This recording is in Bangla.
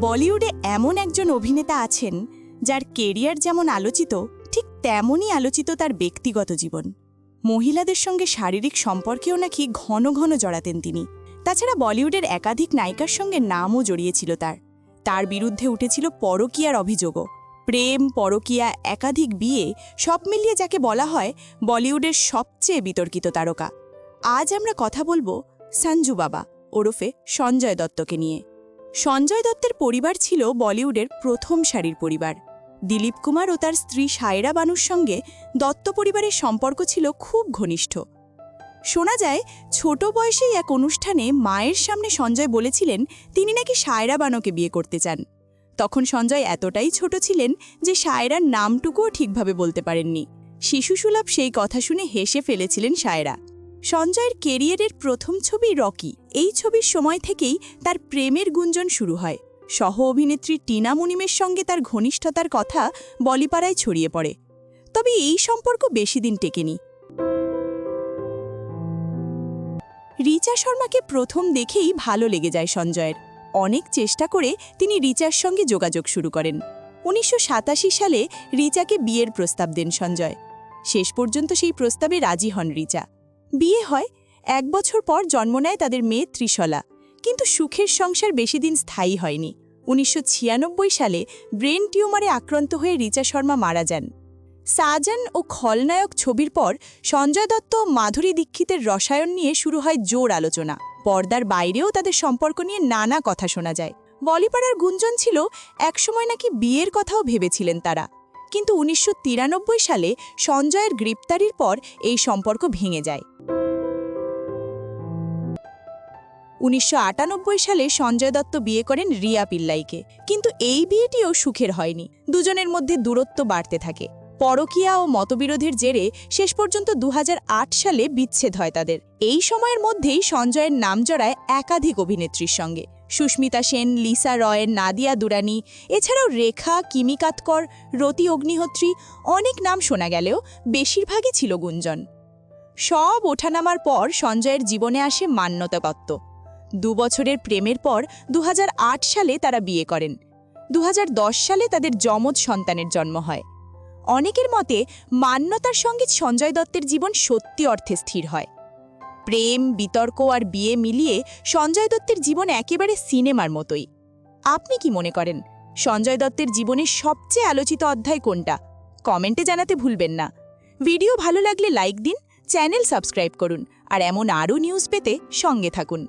বলিউডে এমন একজন অভিনেতা আছেন যার কেরিয়ার যেমন আলোচিত ঠিক তেমনই আলোচিত তার ব্যক্তিগত জীবন। মহিলাদের সঙ্গে শারীরিক সম্পর্কেও নাকি ঘন ঘন জড়াতেন তিনি। তাছাড়া বলিউডের একাধিক নায়িকার সঙ্গে নামও জড়িয়েছিল তার বিরুদ্ধে উঠেছিল পরকীয়ার অভিযোগও। প্রেম, পরকীয়া, একাধিক বিয়ে সব মিলিয়ে যাকে বলা হয় বলিউডের সবচেয়ে বিতর্কিত তারকা। আজ আমরা কথা বলবো সঞ্জু বাবা ওরফে সঞ্জয় দত্তকে নিয়ে। সঞ্জয় দত্তের পরিবার ছিল বলিউডের প্রথম সারির পরিবার। দিলীপ কুমার ও তার স্ত্রী সায়রা বানুর সঙ্গে দত্ত পরিবারের সম্পর্ক ছিল খুব ঘনিষ্ঠ। শোনা যায় ছোট বয়সেই এক অনুষ্ঠানে মায়ের সামনে সঞ্জয় বলেছিলেন তিনি নাকি সায়রা বানুকে বিয়ে করতে চান। তখন সঞ্জয় এতটাই ছোট ছিলেন যে সায়রার নামটুকুও ঠিকভাবে বলতে পারেননি। শিশুসুলভ সেই কথা শুনে হেসে ফেলেছিলেন সায়রা। সঞ্জয়ের কেরিয়ারের প্রথম ছবি রকি। এই ছবির সময় থেকেই তার প্রেমের গুঞ্জন শুরু হয়। সহ অভিনেত্রী টিনা মুনিমের সঙ্গে তার ঘনিষ্ঠতার কথা বলিপাড়ায় ছড়িয়ে পড়ে। তবে এই সম্পর্ক বেশি দিন টেকেনি। রিচা শর্মাকে প্রথম দেখেই ভালো লেগে যায় সঞ্জয়ের। অনেক চেষ্টা করে তিনি রিচার সঙ্গে যোগাযোগ শুরু করেন। ১৯৮৭ সালে রিচাকে বিয়ের প্রস্তাব দেন সঞ্জয়। শেষ পর্যন্ত সেই প্রস্তাবে রাজি হন রিচা। বিয়ে হয়। ১ বছর পর জন্ম নেয় তাদের মেয়ে ত্রিশলা। কিন্তু সুখের সংসার বেশি দিন স্থায়ী হয়নি। ১৯৯৬ সালে ব্রেন টিউমারে আক্রান্ত হয়ে রিচা শর্মা মারা যান। সাজান ও খলনায়ক ছবির পর সঞ্জয় দত্ত ও মাধুরী দীক্ষিতের রসায়ন নিয়ে শুরু হয় জোর আলোচনা। পর্দার বাইরেও তাদের সম্পর্ক নিয়ে নানা কথা শোনা যায়। বলিপাড়ার গুঞ্জন ছিল একসময় নাকি বিয়ের কথাও ভেবেছিলেন তারা। কিন্তু ১৯৯৩ সালে সঞ্জয়ের গ্রেপ্তারির পর এই সম্পর্ক ভেঙে যায়। ১৯৯৮ সালে সঞ্জয় দত্ত বিয়ে করেন রিয়া পিল্লাইকে। কিন্তু এই বিয়েটিও সুখের হয়নি। দুজনের মধ্যে দূরত্ব বাড়তে থাকে। পরকীয়া ও মতবিরোধের জেরে শেষ পর্যন্ত ২০০৮ সালে বিচ্ছেদ হয় তাদের। এই সময়ের মধ্যেই সঞ্জয়ের নাম জড়ায় একাধিক অভিনেত্রীর সঙ্গে। সুস্মিতা সেন, লিসা রয়, নাদিয়া দুরানি, এছাড়াও রেখা, কিমি কাতকর, রতি অগ্নিহোত্রী, অনেক নাম শোনা গেলেও বেশিরভাগই ছিল গুঞ্জন। সব ওঠানামার পর সঞ্জয়ের জীবনে আসে মান্যতা দত্ত। ২ বছরের প্রেমের পর ২০০৮ সালে তারা বিয়ে করেন। ২০১০ সালে তাদের যমজ সন্তানের জন্ম হয়। অনেকের মতে মান্যতার সঙ্গে সঞ্জয় দত্তের জীবন সত্যি অর্থে স্থির হয়। প্রেম, বিতর্ক আর বিয়ে মিলিয়ে সঞ্জয় দত্তের জীবন একেবারে সিনেমার মতোই। আপনি কি মনে করেন সঞ্জয় দত্তের জীবনের সবচেয়ে আলোচিত অধ্যায় কোনটা? কমেন্টে জানাতে ভুলবেন না। ভিডিও ভালো লাগলে লাইক দিন, চ্যানেল সাবস্ক্রাইব করুন আর এমন আরও নিউজ পেতে সঙ্গে থাকুন।